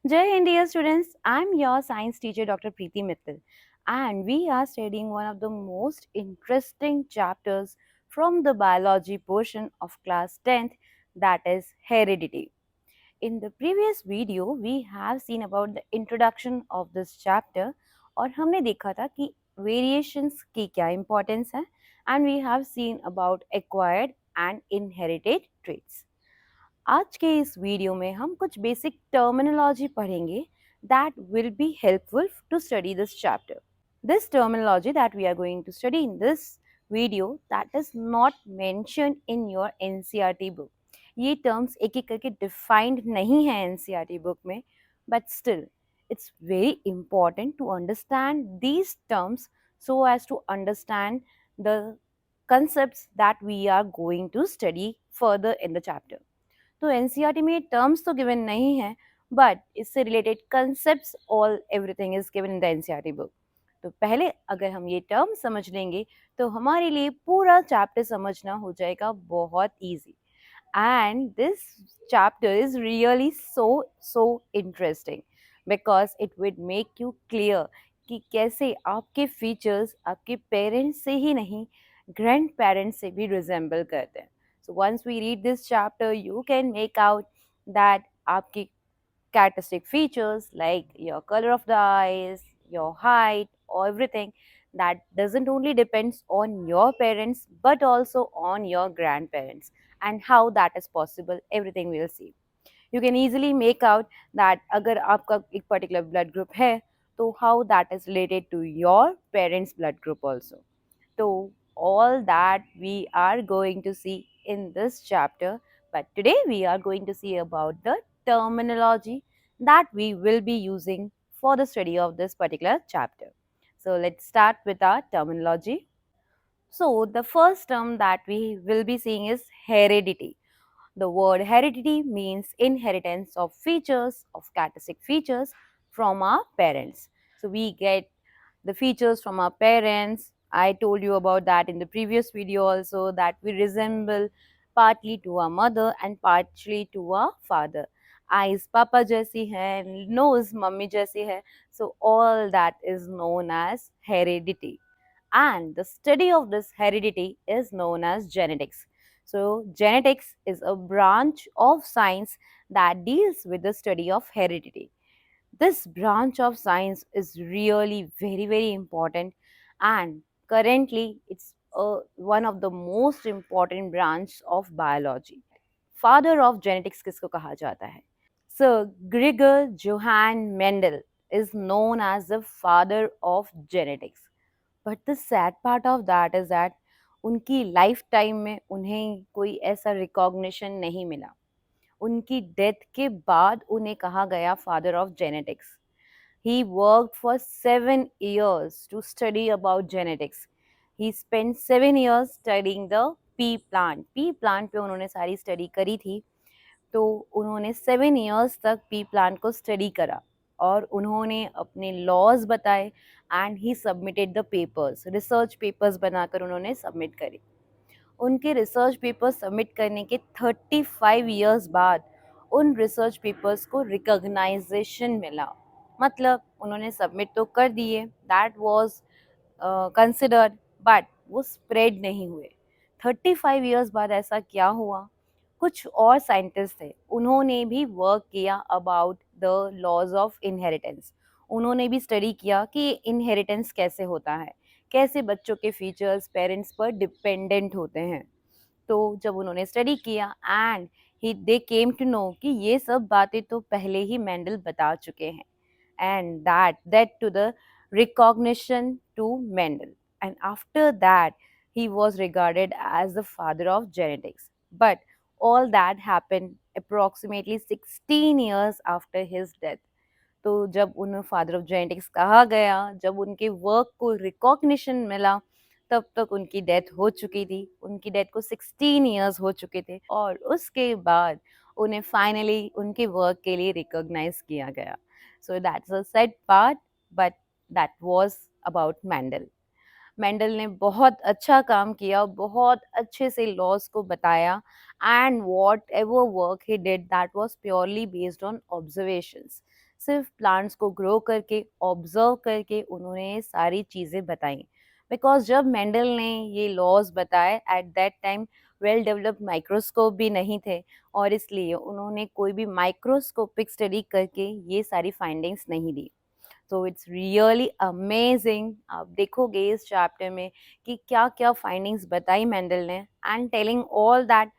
Jai Hind, dear students. I'm your science teacher, Dr. Preeti Mittal, and we are studying one of the most interesting chapters from the biology portion of class 10th, that is heredity. In the previous video, we have seen about the introduction of this chapter और हमने देखा था कि variations की क्या importance है and we have seen about acquired and inherited traits. आज के इस वीडियो में हम कुछ बेसिक टर्मिनोलॉजी पढ़ेंगे that will be helpful to study this chapter. This terminology that we are going to study in this video that is not mentioned in your NCERT book. ये terms एक एक करके defined नहीं है NCERT book में, but still it's very important to understand these terms so as to understand the concepts that we are going to study further in the chapter. तो NCERT में ये टर्म्स तो गिवन नहीं है but इससे related concepts all everything is given in the NCERT book. तो पहले अगर हम ये टर्म समझ लेंगे तो हमारे लिए पूरा चैप्टर समझना हो जाएगा बहुत easy. And this chapter is really so interesting because it would make you clear कि कैसे आपके फीचर्स आपके पेरेंट्स से ही नहीं ग्रैंड पेरेंट्स से भी रिजेंबल करते हैं. So once we read this chapter, you can make out that आपकी characteristic features like your color of the eyes, your height, or everything that doesn't only depends on your parents but also on your grandparents and how that is possible, everything we'll see. You can easily make out that अगर आपका एक particular blood group है तो how that is related to your parents blood group also. So all that we are going to see in this chapter, but today we are going to see about the terminology that we will be using for the study of this particular chapter. So let's start with our terminology. So the first term that we will be seeing is heredity. The word heredity means inheritance of features, of characteristic features from our parents. So we get the features from our parents. I told you about that in the previous video also, that we resemble partly to our mother and partially to our father. Eyes papa jaisi hai, nose mummy jaisi hai. So all that is known as heredity. And the study of this heredity is known as genetics. So genetics is a branch of science that deals with the study of heredity. This branch of science is really very important, and currently it's one of the most important branch of biology. Father of genetics किसको कहा जाता है? Sir Gregor Johann Mendel is known as the father of genetics. But the sad part of that is that उनकी life time में उन्हें कोई ऐसा recognition नहीं मिला. उनकी डेथ के बाद उन्हें कहा गया father of genetics. He worked for 7 years to study about genetics. He spent 7 years studying the pea plant. Pea plant पे उन्होंने सारी स्टडी करी थी. तो उन्होंने 7 years तक पी प्लांट को स्टडी करा और उन्होंने अपने लॉज बताए and he submitted the papers. Research papers बनाकर उन्होंने सबमिट करे. उनके रिसर्च पेपर्स सबमिट करने के 35 years बाद उन रिसर्च पेपर्स को रिकॉग्नाइजेशन मिला. मतलब उन्होंने सबमिट तो कर दिए, दैट वाज कंसिडर्ड, बट वो स्प्रेड नहीं हुए. 35 years बाद ऐसा क्या हुआ? कुछ और साइंटिस्ट थे, उन्होंने भी वर्क किया about the laws of inheritance. उन्होंने भी स्टडी किया कि इनहेरिटेंस कैसे होता है, कैसे बच्चों के फीचर्स पेरेंट्स पर डिपेंडेंट होते हैं. तो जब उन्होंने स्टडी किया and he they came to know कि ये सब बातें तो पहले ही मेंडल बता चुके हैं, and that to the recognition to Mendel. And after that, he was regarded as the father of genetics. But all that happened approximately 16 years after his death. तो जब उन्हें फादर ऑफ जेनेटिक्स कहा गया, जब उनके वर्क को recognition मिला, तब तक उनकी डेथ हो चुकी थी. उनकी डेथ को 16 इयर्स हो चुके थे और उसके बाद उन्हें फाइनली उनके वर्क के लिए रिकॉग्नाइज किया गया. So that's a sad part, but that was about Mendel. Mendel ने बहुत अच्छा काम किया, बहुत अच्छे से लॉज को बताया and what ever work he did that was purely based on observations. सिर्फ प्लांट्स को ग्रो करके ऑब्जर्व करके उन्होंने ये सारी चीज़ें बताई। बिकॉज जब मेंडल ने ये लॉज बताए at that time well developed microscope भी नहीं थे, और इसलिए उन्होंने कोई भी माइक्रोस्कोपिक स्टडी करके ये सारी फाइंडिंग्स नहीं दी। तो इट्स रियली अमेजिंग, आप देखोगे इस चैप्टर में कि क्या क्या फाइंडिंग्स बताई मेंडल ने, and telling all that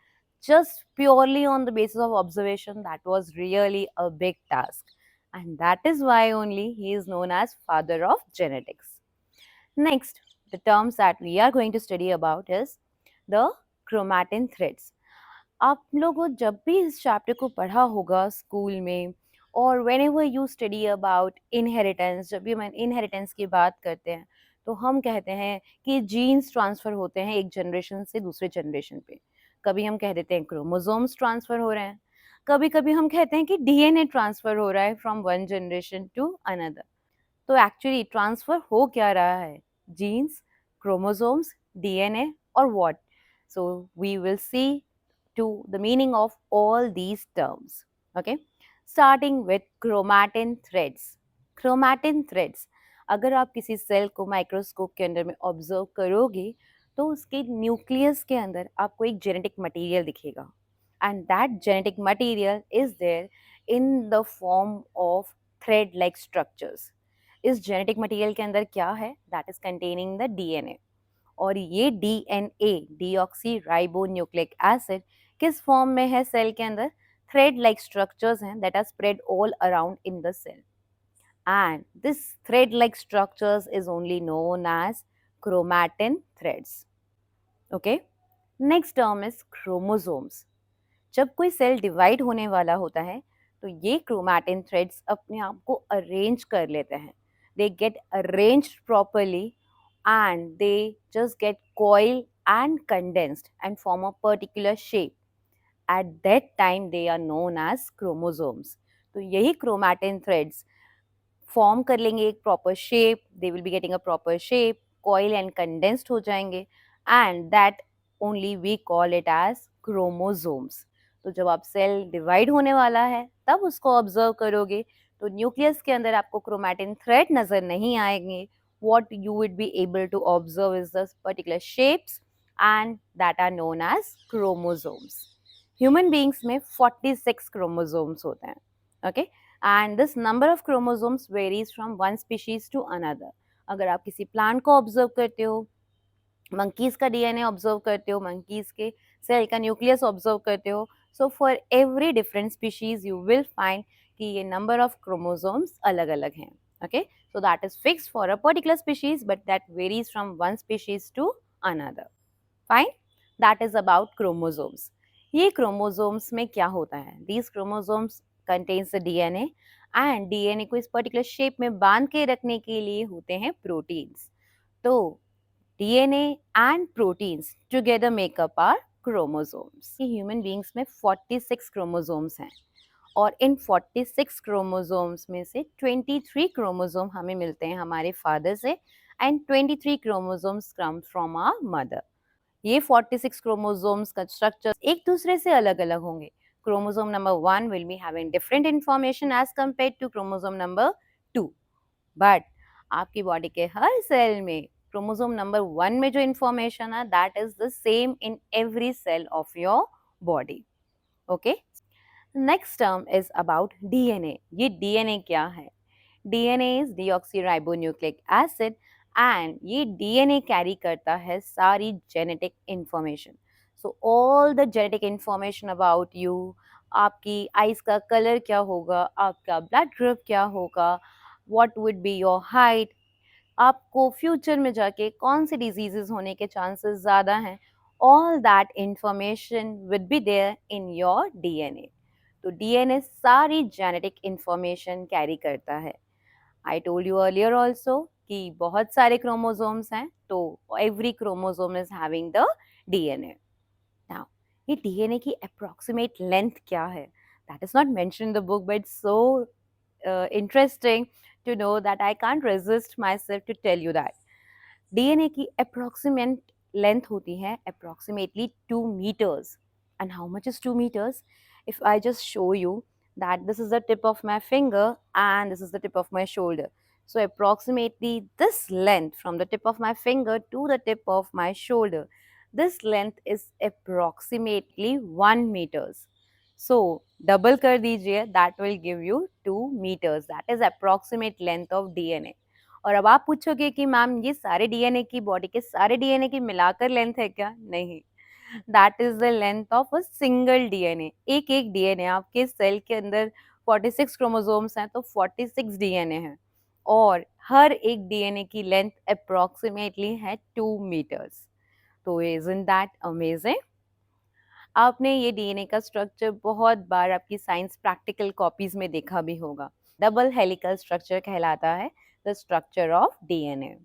just purely on the basis of observation. That was really a big task, and that is why only he is known as father of genetics. Next, the terms that we are going to study about is the chromatin threads. आप लोगों जब भी इस chapter को पढ़ा होगा school में, और when ever you study about inheritance, जब भी हम इनहेरिटेंस की बात करते हैं तो हम कहते हैं कि जीन्स ट्रांसफ़र होते हैं एक जनरेशन से दूसरे जनरेशन पे। कभी हम कह देते हैं क्रोमोसोम्स ट्रांसफ़र हो रहे हैं, कभी कभी हम कहते हैं कि डीएनए ट्रांसफ़र हो रहा है from one generation to another. तो एक्चुअली ट्रांसफ़र हो क्या रहा है? जीन्स, क्रोमोसोम्स, डीएनए और what? So we will see to the meaning of all these terms. Okay, starting with chromatin threads. Chromatin threads, अगर आप किसी सेल को माइक्रोस्कोप के अंदर में ऑब्जर्व करोगे तो उसके न्यूक्लियस के अंदर आपको एक जेनेटिक मटेरियल दिखेगा, and that genetic material is there in the form of thread like structures. इस जेनेटिक मटेरियल के अंदर क्या है? That is containing the DNA. और ये DNA, deoxyribonucleic acid, किस फॉर्म में है सेल के अंदर? थ्रेड लाइक स्ट्रक्चर्स हैं that are spread all around in the cell, and this thread like structures is only known as chromatin threads. Okay, next term is chromosomes. जब कोई cell divide होने वाला होता है तो ये क्रोमैटिन थ्रेड्स अपने आप को अरेंज कर लेते हैं, they get arranged properly, and they just get coiled and condensed and form a particular shape. At that time they are known as chromosomes. तो यही chromatin threads फॉर्म कर लेंगे एक proper shape, they will be getting a proper shape, coil and condensed हो जाएंगे, and that only we call it as chromosomes. तो जब आप सेल डिवाइड होने वाला है तब उसको ऑब्जर्व करोगे तो न्यूक्लियस के अंदर आपको क्रोमैटिन थ्रेड नजर नहीं आएंगे। what you would be able to observe is the particular shapes, and that are known as chromosomes. Human beings में 46 chromosomes होते हैं, okay? And this number of chromosomes varies from one species to another. अगर आप किसी plant को observe करते हो, monkeys का डीएनए ऑब्जर्व करते हो, मंकीज के सेल का न्यूक्लियस ऑब्जर्व करते हो, so for every different species you will find कि ये नंबर ऑफ क्रोमोसोम्स अलग अलग हैं। Okay, so that is fixed for a particular species but that varies from one species to another. Fine, that is about chromosomes. ये chromosomes में क्या होता है? These chromosomes contains the DNA, and DNA को इस पर्टिकुलर शेप में बांध के रखने के लिए होते हैं प्रोटीन्स। तो DNA and proteins together make up our chromosomes. Human beings में 46 क्रोमोसोम्स हैं, और इन 46 क्रोमोसोम्स में से 23 क्रोमोसोम हमें मिलते हैं हमारे फादर से, and 23 chromosomes come from our mother. ये 46 क्रोमोसोम्स का स्ट्रक्चर एक दूसरे से अलग अलग होंगे। Chromosome number 1 will be having different information as compared to chromosome number 2, but आपकी बॉडी के हर सेल में क्रोमोसोम नंबर 1 में जो इंफॉर्मेशन है that is the same in every cell of your body. Okay, next term is about DNA. ये DNA क्या है? DNA is deoxyribonucleic acid, and ये डीएनए कैरी करता है सारी genetic information. So all the genetic information about you, आपकी eyes का colour क्या होगा, आपका ब्लड ग्रुप क्या होगा, what would be your height, आपको फ्यूचर में जाके कौन सी डिजीजेस होने के चांसेस ज़्यादा हैं, all that information will be there in your DNA. तो डीएनए सारी जेनेटिक इंफॉर्मेशन कैरी करता है। I told you earlier also कि बहुत सारे क्रोमोसोम्स हैं, तो every chromosome is having the DNA. Now ये डीएनए की अप्रोक्सीमेट लेंथ क्या है? That is not mention in the book, but so interesting to know that I can't resist myself to tell you that. DNA की approximate length होती है approximately 2 meters. And how much is 2 meters? If I just show you, that this is the tip of my finger and this is the tip of my shoulder. So approximately this length from the tip of my finger to the tip of my shoulder, this length is approximately 1 meters. So double कर दीजिए, that will give you 2 meters. That is approximate length of DNA. और अब आप पूछोगे कि ma'am ये सारे DNA की बॉडी के सारे डीएनए की मिलाकर लेंथ है क्या? नहीं, that is the length of a single DNA. एक एक डीएनए, आपके सेल के अंदर 46 क्रोमोसोम्स हैं तो 46 डीएनए हैं और हर एक डीएनए की लेंथ अप्रोक्सीमेटली है 2 मीटर्स। तो इजंट दैट अमेजिंग? आपने ये डीएनए का स्ट्रक्चर बहुत बार आपकी साइंस प्रैक्टिकल कॉपीज में देखा भी होगा। डबल हेलिकल स्ट्रक्चर कहलाता है the structure of DNA.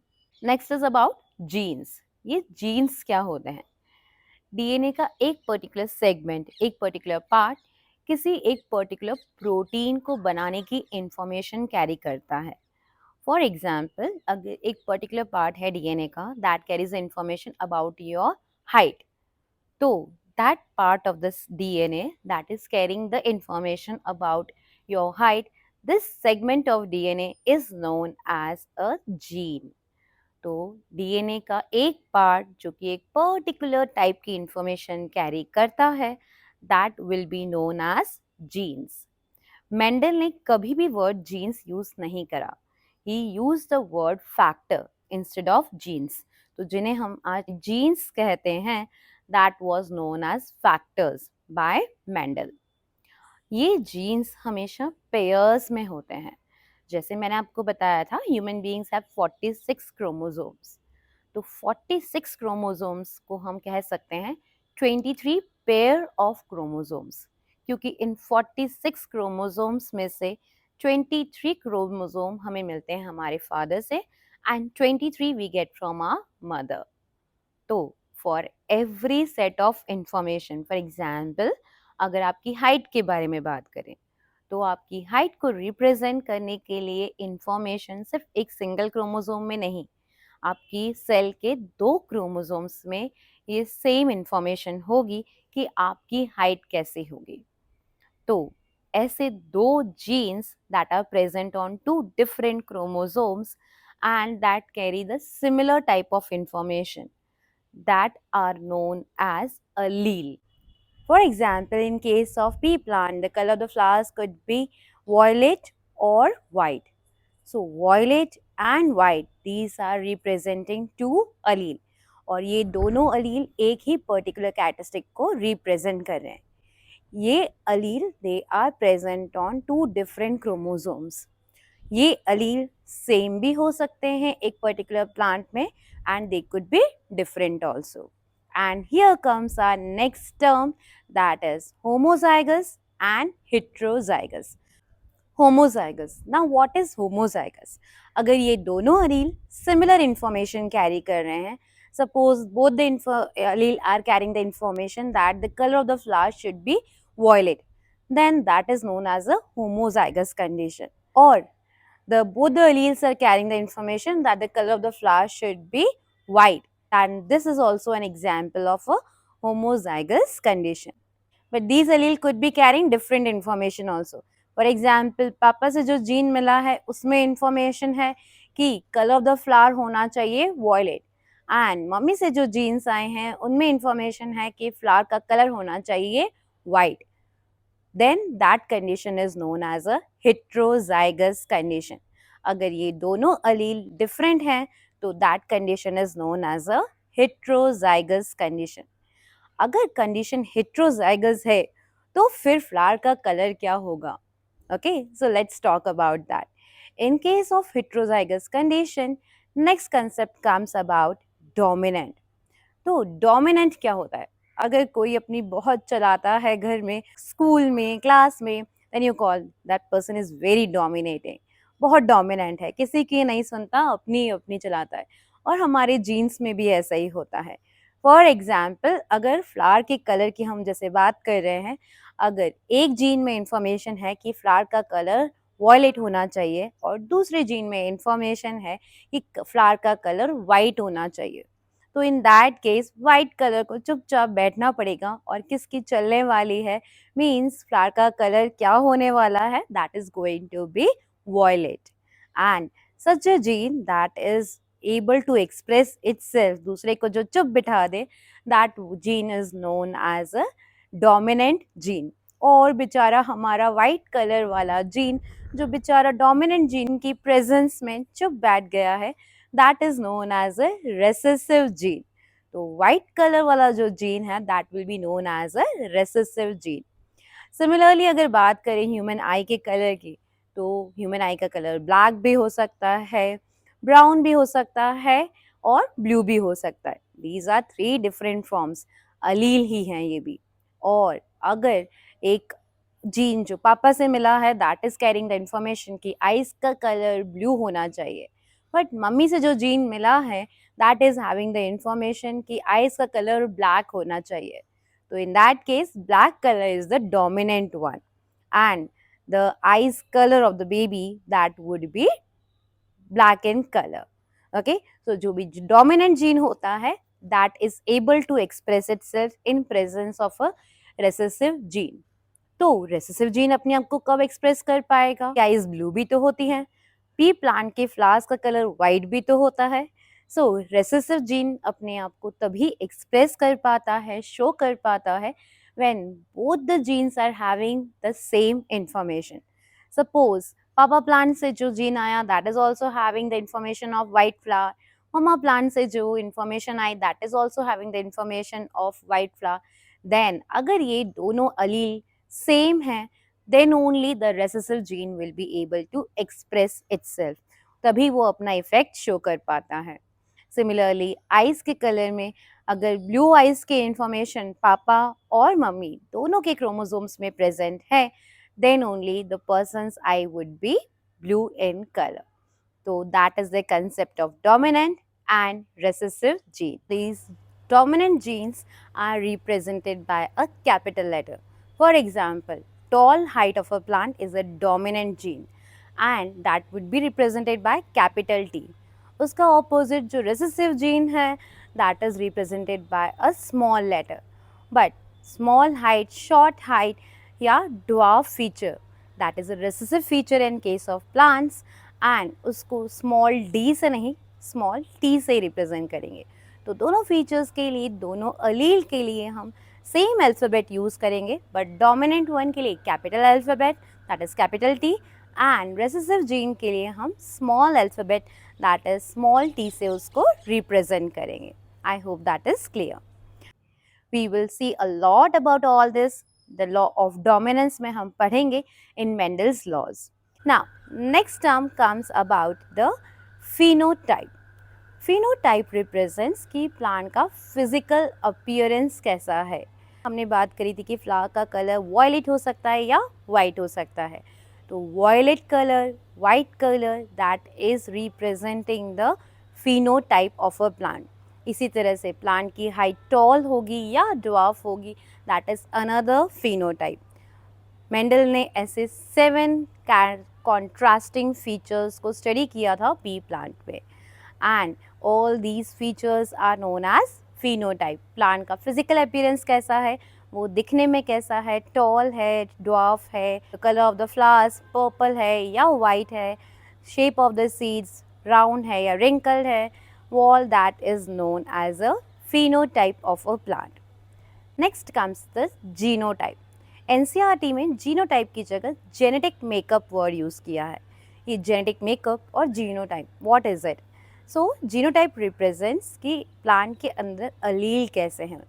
Next is about genes. ये जीन्स क्या होते हैं? डीएनए का एक पर्टिकुलर सेगमेंट, एक पर्टिकुलर पार्ट किसी एक पर्टिकुलर प्रोटीन को बनाने की इंफॉर्मेशन कैरी करता है। फॉर एग्जाम्पल, अगर एक पर्टिकुलर पार्ट है डीएनए का that carries information about your height, तो that part of this DNA that is carrying the information about your height, this segment of DNA is known as a gene. तो DNA का एक part जो कि एक particular type की information carry करता है that will be known as genes. Mendel ने कभी भी वर्ड जीन्स यूज नहीं करा, he use the word factor instead of genes. तो जिन्हें हम आज जीन्स कहते हैं that was known as factors by Mendel. ये जीन्स हमेशा पेयर्स में होते हैं। जैसे मैंने आपको बताया था ह्यूमन बीइंग्स हैव 46 क्रोमोसोम्स, तो 46 क्रोमोसोम्स को हम कह सकते हैं 23 पेयर ऑफ क्रोमोसोम्स, क्योंकि इन 46 क्रोमोसोम्स में से 23 क्रोमोसोम हमें मिलते हैं हमारे फादर से and 23 we get from our mother. तो for every set of information, for example अगर आपकी हाइट के बारे में बात करें तो आपकी हाइट को रिप्रेजेंट करने के लिए इंफॉर्मेशन सिर्फ एक सिंगल क्रोमोसोम में नहीं, आपकी सेल के 2 क्रोमोसोम्स में ये सेम इंफॉर्मेशन होगी कि आपकी हाइट कैसे होगी। तो ऐसे 2 genes that are present on 2 different chromosomes and that carry the similar type of information that are known as allele. For example, in case of pea plant, the color of the flowers could be violet or white. So violet and white, these are representing 2 allele. और ये दोनों allele एक ही particular characteristic को represent कर रहे हैं। ये allele they are present on 2 different chromosomes. ये अलील सेम भी हो सकते हैं एक पर्टिकुलर प्लांट में and they could be different also. And here comes our next term that is homozygous and heterozygous. Homozygous, now what is homozygous? अगर ये दोनों अलील सिमिलर इंफॉर्मेशन कैरी कर रहे हैं, suppose both the allele are carrying the information that the colour of the flower should be violet, then that is known as a homozygous condition. Or both the alleles are carrying the information that the color of the flower should be white, and this is also an example of a homozygous condition. But these allele could be carrying different information also. For example, पापा से जो gene मिला है उसमें information है कि colour of the flower होना चाहिए वॉयलेट, एंड मम्मी से जो जीन्स आए हैं उनमें इंफॉर्मेशन है कि फ्लावर का कलर होना चाहिए white. then that condition is known as a heterozygous condition. अगर ये दोनों allele different हैं तो that condition is known as a heterozygous condition. अगर condition heterozygous है तो फिर flower का color क्या होगा? Okay, so let's talk about that. In case of heterozygous condition, next concept comes about dominant. तो डोमिनेंट क्या होता है? अगर कोई अपनी बहुत चलाता है घर में, स्कूल में, क्लास में, then you call that person is very dominating, बहुत डोमिनेंट है, किसी की नहीं सुनता, अपनी अपनी चलाता है। और हमारे जीन्स में भी ऐसा ही होता है। फॉर एग्जाम्पल, अगर फ्लावर के कलर की हम जैसे बात कर रहे हैं, अगर एक जीन में इंफॉर्मेशन है कि फ्लावर का कलर वॉयलेट होना चाहिए और दूसरे जीन में इंफॉर्मेशन है कि फ्लावर का कलर वाइट होना चाहिए, तो in that case white colour को चुपचाप बैठना पड़ेगा और किसकी चलने वाली है, मीन्स फ्लावर का कलर क्या होने वाला है, that is going to be violet. And such a gene that is able to express itself, दूसरे को जो चुप बिठा दे, that gene is known as a dominant gene. और बेचारा हमारा वाइट कलर वाला जीन जो बेचारा डोमिनेंट जीन की प्रेजेंस में चुप बैठ गया है, that is known as a recessive gene. तो व्हाइट कलर वाला जो जीन है that will be known as a recessive gene. Similarly अगर बात करें ह्यूमन आई के कलर की, तो ह्यूमन आई का कलर ब्लैक भी हो सकता है, ब्राउन भी हो सकता है और ब्लू भी हो सकता है. These are three different forms, allele ही हैं ये भी. और अगर एक जीन जो पापा से मिला है that is carrying the information कि आइज का कलर ब्लू होना चाहिए, बट मम्मी से जो जीन मिला है that is having the information कि आइज का कलर ब्लैक होना चाहिए. तो in that case, black color is the dominant one, and the eyes color of the baby that would be black in color. Okay, so जो भी dominant gene होता है that is able to express itself in presence of a recessive gene. तो recessive gene अपने आप को कब express कर पाएगा? आइज ब्लू भी तो होती हैं, पी प्लांट के फ्लावर्स का कलर वाइट भी तो होता है. सो रेसेसिव जीन अपने आप को तभी एक्सप्रेस कर पाता है, शो कर पाता है, when both the genes are having the same information. Suppose पापा प्लांट से जो जीन आया that is also having the information of white flower, ममा प्लांट से जो इंफॉर्मेशन आई that is also having the information of white flower. Then अगर ये दोनों अलील सेम है, then only the recessive gene will be able to express itself. तभी वो अपना इफेक्ट शो कर पाता है. सिमिलरली आइज के कलर में अगर ब्लू आइज के इंफॉर्मेशन पापा और मम्मी दोनों के क्रोमोसोम्स में प्रेजेंट है, then only the person's eye would be blue in color. So that is the concept of dominant and recessive gene. These dominant genes are represented by a capital letter. For example, tall height of a plant is a dominant gene and that would be represented by capital T. उसका opposite जो recessive gene है that is represented by a small letter. But small height, short height या dwarf feature that is a recessive feature in case of plants and उसको small d से नहीं small t से represent करेंगे. तो दोनों features के लिए, दोनों अलील के लिए हम सेम अल्फ़ाबेट यूज़ करेंगे, बट डोमिनेंट वन के लिए capital alphabet that is capital T and recessive gene के लिए हम small alphabet that is small T से उसको रिप्रेजेंट करेंगे. I hope that is clear. We will see a lot about all this. The law of dominance में हम पढ़ेंगे in Mendel's laws. Now next term comes about the phenotype. phenotype represents कि plant का physical appearance कैसा है. हमने बात करी थी कि फ्लावर का कलर वॉयलेट हो सकता है या वाइट हो सकता है. तो violet colour, white colour that is representing the phenotype of a plant. इसी तरह से प्लांट की हाइट टॉल होगी या ड्वार्फ होगी, that is another phenotype. Mendel ने ऐसे 7 कॉन्ट्रास्टिंग फीचर्स को स्टडी किया था पी प्लांट पे, and all these features are known as phenotype. प्लांट का फिजिकल अपीयरेंस कैसा है, वो दिखने में कैसा है, टॉल है, ड्वार्फ है, colour of the flowers purple है या वाइट है, shape of the seeds round है या रिंकल्ड है, all that is known as a phenotype of a plant. Next comes the genotype. NCERT में जीनोटाइप की जगह जेनेटिक मेकअप वर्ड यूज़ किया है. ये जेनेटिक मेकअप और genotype, what is it? So genotype represents कि प्लांट के अंदर अलील कैसे हैं.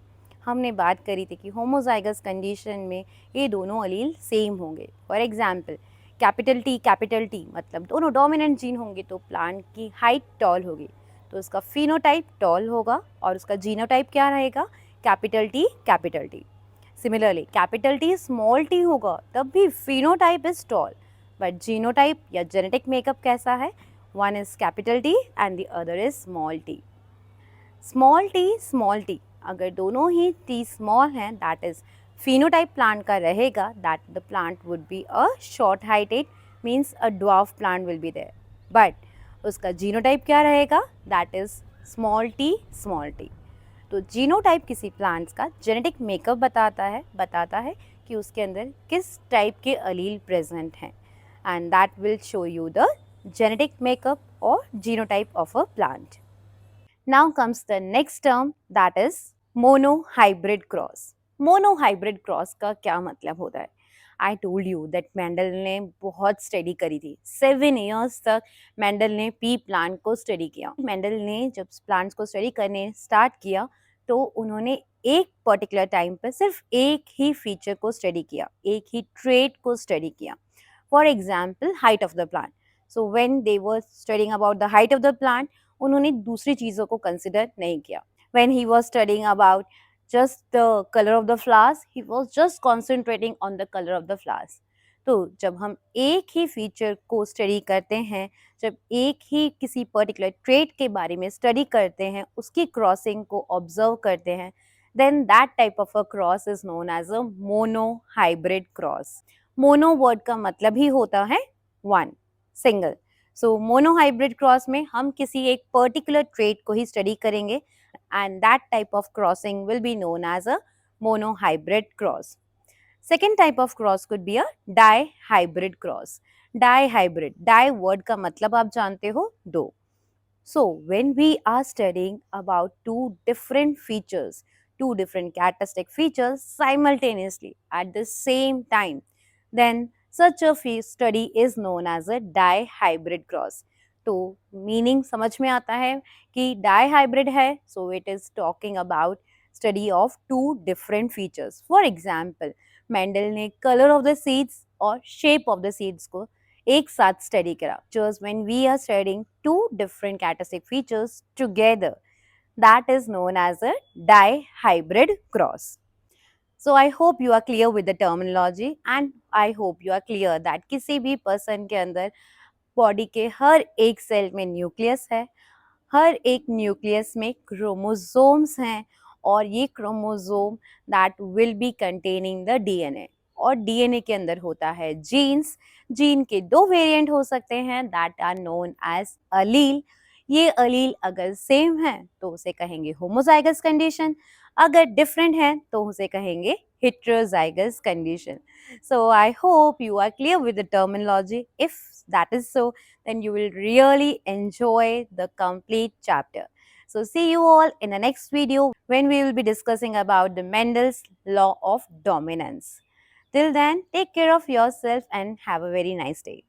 हमने बात करी थी कि होमोजाइगस कंडीशन में ये दोनों अलील सेम होंगे. फॉर एग्जांपल कैपिटल टी मतलब दोनों डोमिनेंट जीन होंगे तो प्लांट की हाइट टॉल होगी, तो उसका फिनोटाइप टॉल होगा और उसका जीनोटाइप क्या रहेगा, capital T. Similarly capital T small T होगा तब भी phenotype is tall, but genotype या जेनेटिक मेकअप कैसा है, one is capital T and the other is small T. Small T अगर दोनों ही टी स्मॉल हैं दैट इज फिनोटाइप प्लांट का रहेगा, that the plant would be a short heighted, means a dwarf plant will be there. But उसका genotype क्या रहेगा, that is small T. तो जीनोटाइप किसी प्लांट्स का जेनेटिक मेकअप बताता है कि उसके अंदर किस टाइप के अलील प्रेजेंट हैं, and that will show you the genetic makeup or genotype of a plant. Now comes the next term, that is monohybrid cross. Monohybrid cross का क्या मतलब होता है? I told you that Mendel ने बहुत study करी थी। 7 years तक मेंडल ने पी प्लांट को स्टडी किया। मेंडल ने जब प्लांट्स को स्टडी करने स्टार्ट किया तो उन्होंने एक पर्टिकुलर टाइम पर सिर्फ एक ही फीचर को स्टडी किया, एक ही ट्रेट को स्टडी किया। For example height of the plant. So when they were studying about the height of the plant, उन्होंने दूसरी चीज़ों को कंसिडर नहीं किया। When he was studying about just the color of the flowers, he was just concentrating on the color of the flowers. तो जब हम एक ही फीचर को स्टडी करते हैं, जब एक ही किसी पर्टिकुलर ट्रेट के बारे में स्टडी करते हैं, उसकी क्रॉसिंग को ऑब्जर्व करते हैं, then that type of a cross is known as a monohybrid cross. Mono word का मतलब ही होता है वन, सिंगल। सो मोनोहाइब्रिड क्रॉस में हम किसी एक पर्टिकुलर ट्रेट को ही स्टडी करेंगे, and that type of crossing will be known as a monohybrid cross. Second type of cross could be a dihybrid cross. Dihybrid, di word का मतलब आप जानते हो दो। So when we are studying about two different features, two different characteristic features simultaneously at the same time, then such a study is known as a dihybrid cross. तो meaning समझ में आता है कि डाईहाइब्रिड है, so it is talking about study of two different features. For example, Mendel ने colour of the seeds और shape of the seeds को एक साथ स्टडी करा। Just when we are studying two different characteristic features together, that is known as a dihybrid cross. So I hope you are clear with the terminology, and I hope you are clear that किसी भी person के अंदर body के हर एक cell में nucleus है, हर एक nucleus में क्रोमोसोम्स हैं, और ये chromosome that will B containing the DNA, और डीएनए के अंदर होता है जीन्स। जीन के दो वेरिएंट हो सकते हैं दैट आर नोन एज अलील। ये अलील अगर सेम है तो उसे कहेंगे होमोजाइगस कंडीशन, अगर डिफरेंट है तो उसे कहेंगे heterozygous condition. So I hope you are clear with the terminology. If that is so, then you will really enjoy the complete chapter. So see you all in the next video when we will be discussing about the Mendel's law of dominance. Till then, take care of yourself and have a very nice day.